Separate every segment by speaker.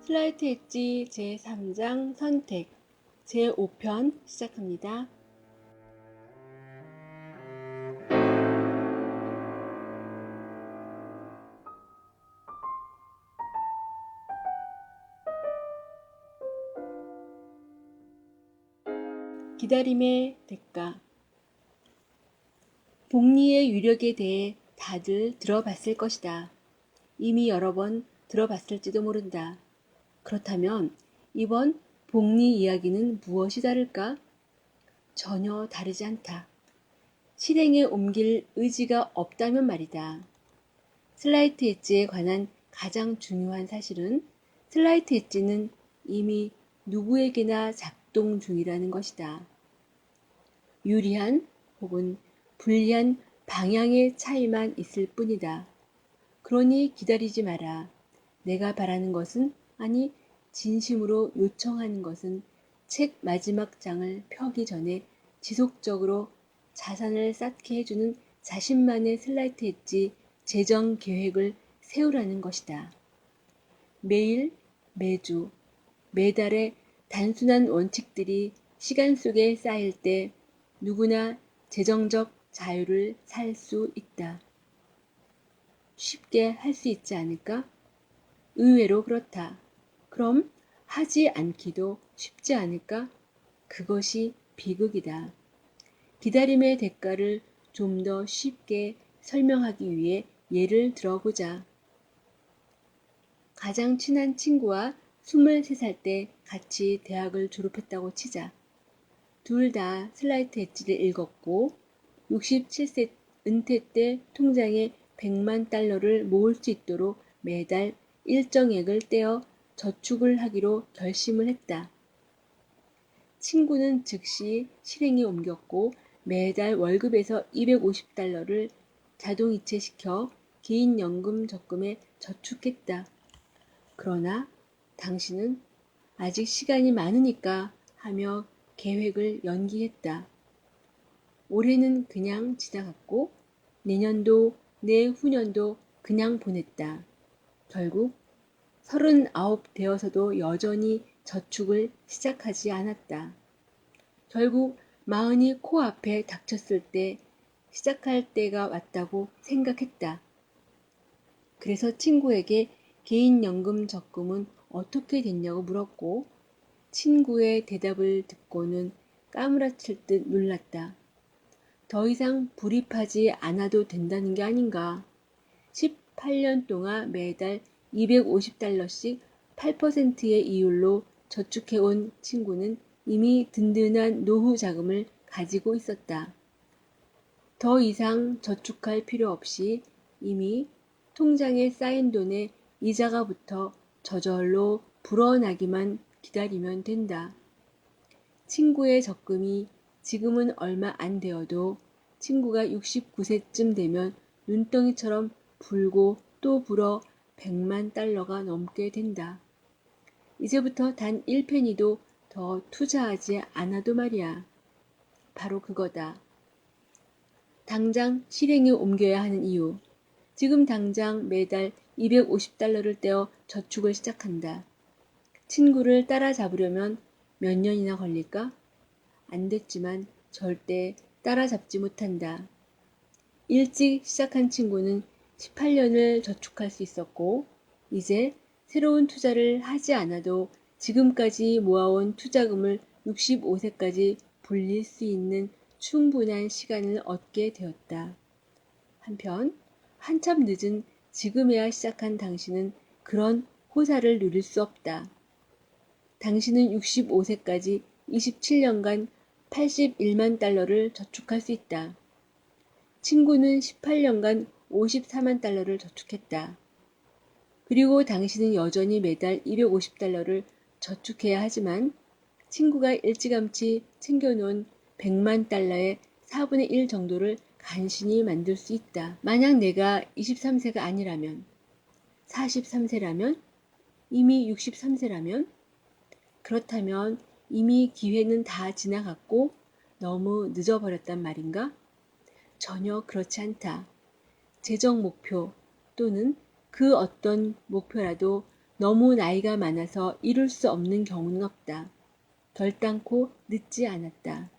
Speaker 1: 슬라이트 엣지 제3장 선택 제5편 시작합니다. 기다림의 대가. 복리의 유력에 대해 다들 들어봤을 것이다. 이미 여러 번 들어봤을지도 모른다. 그렇다면 이번 복리 이야기는 무엇이 다를까? 전혀 다르지 않다. 실행에 옮길 의지가 없다면 말이다. 슬라이트 엣지에 관한 가장 중요한 사실은 슬라이트 엣지는 이미 누구에게나 작동 중이라는 것이다. 유리한 혹은 불리한 방향의 차이만 있을 뿐이다. 그러니 기다리지 마라. 내가 바라는 것은, 아니 진심으로 요청하는 것은 책 마지막 장을 펴기 전에 지속적으로 자산을 쌓게 해주는 자신만의 슬라이트 엣지 재정 계획을 세우라는 것이다. 매일, 매주, 매달의 단순한 원칙들이 시간 속에 쌓일 때 누구나 재정적 자유를 살 수 있다. 쉽게 할 수 있지 않을까? 의외로 그렇다. 그럼 하지 않기도 쉽지 않을까? 그것이 비극이다. 기다림의 대가를 좀 더 쉽게 설명하기 위해 예를 들어보자. 가장 친한 친구와 23살 때 같이 대학을 졸업했다고 치자. 둘 다 슬라이트 엣지를 읽었고 67세 은퇴 때 통장에 100만 달러를 모을 수 있도록 매달 일정액을 떼어 저축을 하기로 결심을 했다. 친구는 즉시 실행에 옮겼고 매달 월급에서 250달러를 자동이체시켜 개인연금 적금에 저축했다. 그러나 당신은 아직 시간이 많으니까 하며 계획을 연기했다. 올해는 그냥 지나갔고 내년도, 내후년도 그냥 보냈다. 결국 39 되어서도 여전히 저축을 시작하지 않았다. 결국 40이 코앞에 닥쳤을 때 시작할 때가 왔다고 생각했다. 그래서 친구에게 개인연금 적금은 어떻게 됐냐고 물었고 친구의 대답을 듣고는 까무라칠 듯 놀랐다. 더 이상 불입하지 않아도 된다는 게 아닌가. 18년 동안 매달 250달러씩 8%의 이율로 저축해온 친구는 이미 든든한 노후 자금을 가지고 있었다. 더 이상 저축할 필요 없이 이미 통장에 쌓인 돈에 이자가 붙어 저절로 불어나기만 기다리면 된다. 친구의 적금이 지금은 얼마 안 되어도 친구가 69세쯤 되면 눈덩이처럼 불고 또 불어 100만 달러가 넘게 된다. 이제부터 단 1페니도 더 투자하지 않아도 말이야. 바로 그거다. 당장 실행에 옮겨야 하는 이유. 지금 당장 매달 250달러를 떼어 저축을 시작한다. 친구를 따라잡으려면 몇 년이나 걸릴까? 안 됐지만 절대 따라잡지 못한다. 일찍 시작한 친구는 18년을 저축할 수 있었고 이제 새로운 투자를 하지 않아도 지금까지 모아온 투자금을 65세까지 불릴 수 있는 충분한 시간을 얻게 되었다. 한편 한참 늦은 지금에야 시작한 당신은 그런 호사를 누릴 수 없다. 당신은 65세까지 27년간 81만 달러를 저축할 수 있다. 친구는 18년간 54만 달러를 저축했다. 그리고 당신은 여전히 매달 250달러를 저축해야 하지만 친구가 일찌감치 챙겨놓은 100만 달러의 4분의 1 정도를 간신히 만들 수 있다. 만약 내가 23세가 아니라면, 43세라면, 이미 63세라면, 그렇다면 이미 기회는 다 지나갔고 너무 늦어버렸단 말인가? 전혀 그렇지 않다. 재정 목표 또는 그 어떤 목표라도 너무 나이가 많아서 이룰 수 없는 경우는 없다. 결단코 늦지 않았다.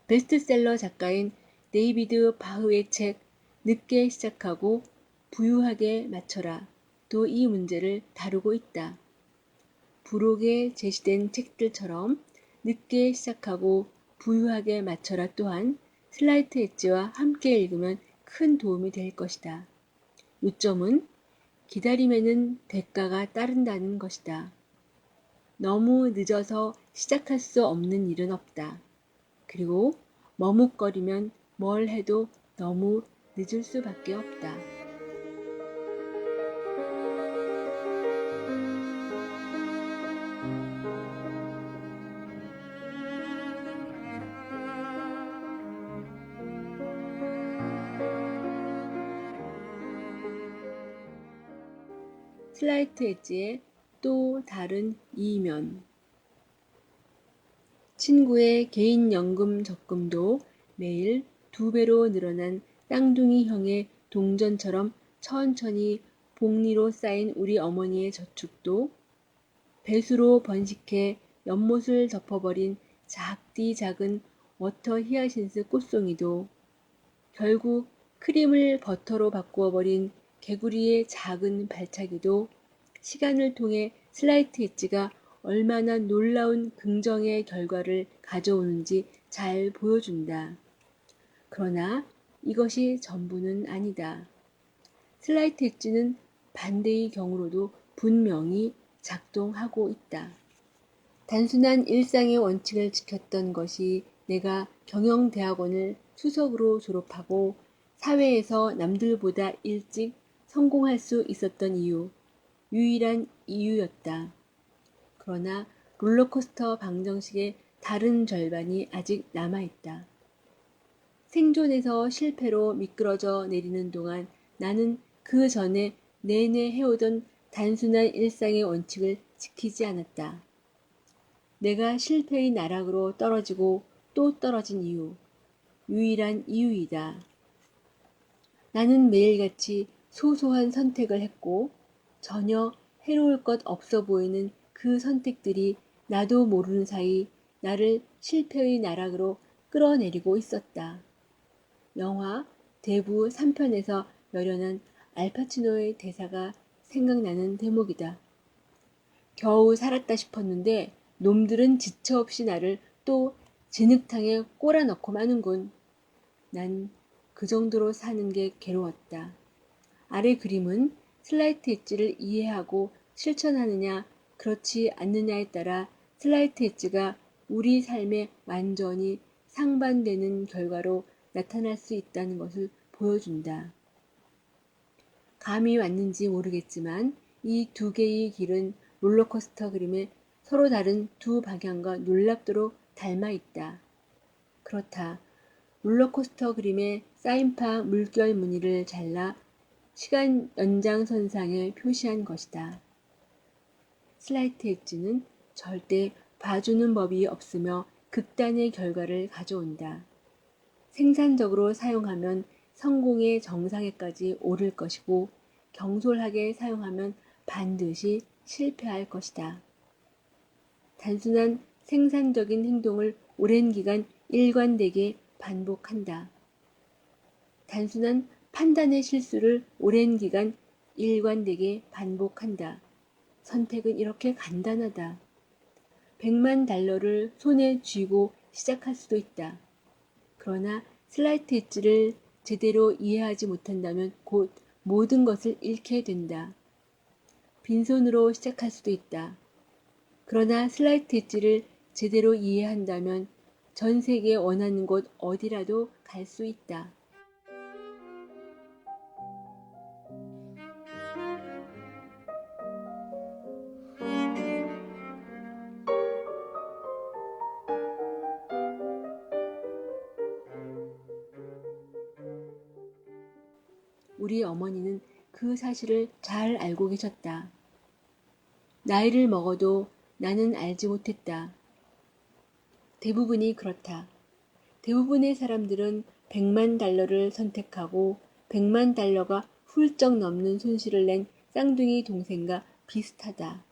Speaker 1: 베스트셀러 작가인 데이비드 바흐의 책 늦게 시작하고 부유하게 맞춰라 도 이 문제를 다루고 있다. 부록에 제시된 책들처럼 늦게 시작하고 부유하게 맞춰라 또한 슬라이트 엣지와 함께 읽으면 큰 도움이 될 것이다. 요점은 기다림에는 대가가 따른다는 것이다. 너무 늦어서 시작할 수 없는 일은 없다. 그리고 머뭇거리면 뭘 해도 너무 늦을 수밖에 없다. 슬라이트 엣지의 또 다른 이면. 친구의 개인연금 적금도 매일 2배로 늘어난 쌍둥이형의 동전처럼 천천히 복리로 쌓인 우리 어머니의 저축도 배수로 번식해 연못을 덮어버린 작디 작은 워터 히아신스 꽃송이도 결국 크림을 버터로 바꾸어버린 개구리의 작은 발차기도 시간을 통해 슬라이트 엣지가 얼마나 놀라운 긍정의 결과를 가져오는지 잘 보여준다. 그러나 이것이 전부는 아니다. 슬라이트 엣지는 반대의 경우로도 분명히 작동하고 있다. 단순한 일상의 원칙을 지켰던 것이 내가 경영대학원을 수석으로 졸업하고 사회에서 남들보다 일찍 성공할 수 있었던 유일한 이유였다. 그러나 롤러코스터 방정식의 다른 절반이 아직 남아있다. 생존에서 실패로 미끄러져 내리는 동안 나는 그 전에 내내 해오던 단순한 일상의 원칙을 지키지 않았다. 내가 실패의 나락으로 떨어지고 또 떨어진 유일한 이유이다. 나는 매일같이 소소한 선택을 했고 전혀 해로울 것 없어 보이는 그 선택들이 나도 모르는 사이 나를 실패의 나락으로 끌어내리고 있었다. 영화 대부 3편에서 열연한 알파치노의 대사가 생각나는 대목이다. 겨우 살았다 싶었는데 놈들은 지체 없이 나를 또 진흙탕에 꼬라넣고 마는군. 난 그 정도로 사는 게 괴로웠다. 아래 그림은 슬라이트 엣지를 이해하고 실천하느냐 그렇지 않느냐에 따라 슬라이트 엣지가 우리 삶에 완전히 상반되는 결과로 나타날 수 있다는 것을 보여준다. 감이 왔는지 모르겠지만 이 두 개의 길은 롤러코스터 그림의 서로 다른 두 방향과 놀랍도록 닮아 있다. 그렇다. 롤러코스터 그림의 사인파 물결 무늬를 잘라 시간 연장선상에 표시한 것이다. 슬라이트 엣지는 절대 봐주는 법이 없으며 극단의 결과를 가져온다. 생산적으로 사용하면 성공의 정상에까지 오를 것이고 경솔하게 사용하면 반드시 실패할 것이다. 단순한 생산적인 행동을 오랜 기간 일관되게 반복한다. 단순한 판단의 실수를 오랜 기간 일관되게 반복한다. 선택은 이렇게 간단하다. 100만 달러를 손에 쥐고 시작할 수도 있다. 그러나 슬라이트 엣지를 제대로 이해하지 못한다면 곧 모든 것을 잃게 된다. 빈손으로 시작할 수도 있다. 그러나 슬라이트 엣지를 제대로 이해한다면 전 세계에 원하는 곳 어디라도 갈 수 있다. 우리 어머니는 그 사실을 잘 알고 계셨다. 나이를 먹어도 나는 알지 못했다. 대부분이 그렇다. 대부분의 사람들은 100만 달러를 선택하고 100만 달러가 훌쩍 넘는 손실을 낸 쌍둥이 동생과 비슷하다.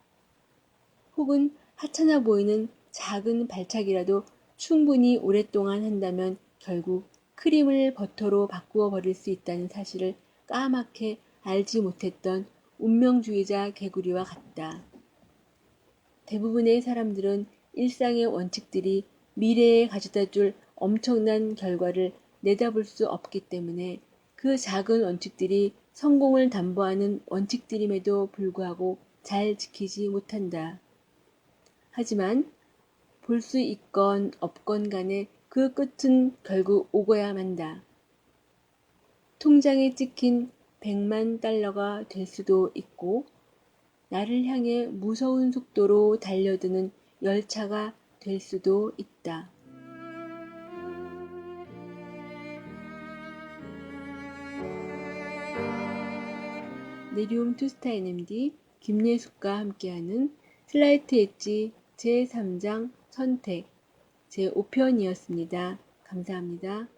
Speaker 1: 혹은 하찮아 보이는 작은 발차기라도 충분히 오랫동안 한다면 결국 크림을 버터로 바꾸어 버릴 수 있다는 사실을 까맣게 알지 못했던 운명주의자 개구리와 같다. 대부분의 사람들은 일상의 원칙들이 미래에 가져다줄 엄청난 결과를 내다볼 수 없기 때문에 그 작은 원칙들이 성공을 담보하는 원칙들임에도 불구하고 잘 지키지 못한다. 하지만 볼 수 있건 없건 간에 그 끝은 결국 오고야 만다. 통장에 찍힌 100만 달러가 될 수도 있고 나를 향해 무서운 속도로 달려드는 열차가 될 수도 있다. 네리움 투스타 NMD 김예숙과 함께하는 슬라이트 엣지 제3장 선택 제5편이었습니다. 감사합니다.